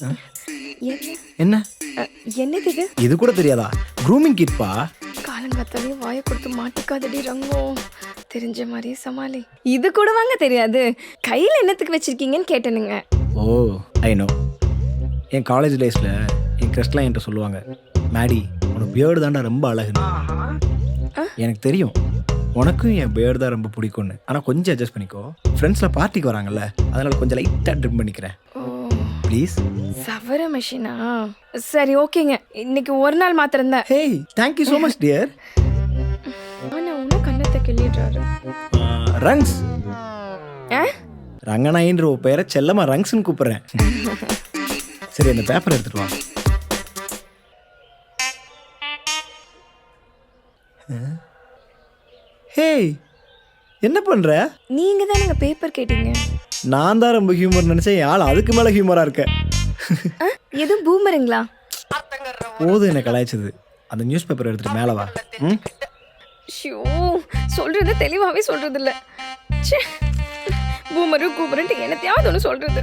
என்ன என்ன என்னது இது? இது கூட தெரியாதா? க்ரூமிங் கிட்பா. காலங்காத்தாலே வாயை கொடுத்து மாட்டிக்காதடி ரங்கோ. தெரிஞ்ச மாதிரியே சமாளி. இது கூட வாங்க தெரியாது. கையில என்னத்துக்கு வச்சிருக்கீங்கன்னு கேட்டனுங்க. ஓ ஐ நோ. என் காலேஜ் டேஸில் என் கிரஷ்லாம் என்கிட்ட சொல்லுவாங்க, மேடி உனக்கு பியர்டு தாண்டா ரொம்ப அழகுன்னு. எனக்கு தெரியும் உனக்கும் என் பியர்டு தான் ரொம்ப பிடிக்கும்னு. ஆனால் கொஞ்சம் அட்ஜஸ்ட் பண்ணிக்கோ. ஃப்ரெண்ட்ஸில் பார்ட்டிக்கு வராங்கல்ல, அதனால் கொஞ்சம் லைட்டாக ட்ரிம் பண்ணிக்கிறேன் ஓ ப்ளீஸ். சவர மெஷினா? சரி ஓகேங்க. இன்னைக்கு ஒரு நாள் மாத்திரம் தான். Hey thank you so much dear. ஆனா உன கண்ணத்தை கிள்ளிடுறாரு. ரங்ஸ். ஆ? ரங்கநாயின்ற உன் பேரை செல்லமா ரங்ஸ்ன்னு கூப்பிட்றேன். சரி அந்த பேப்பர் எடுத்துட்டு வா. ஹேய் என்ன பண்ற? நீங்க தான் நீங்க பேப்பர் கேட்டீங்க. நான் தான் ரொம்ப ஹியூமர் நினைச்சேன். என் ஆள் அதுக்கு மேல ஹியூமரா இருக்க. எதுவும் பூமருங்களா? போதும் என்ன கலாய்ச்சது. அந்த நியூஸ் பேப்பர் எடுத்துட்டு மேல வா. ம் ஷோ சொல்றது தெளிவாவே சொல்றது இல்ல. பூமரும் கூமருன்ட்டு என்னத்தையாவது ஒன்று சொல்றது.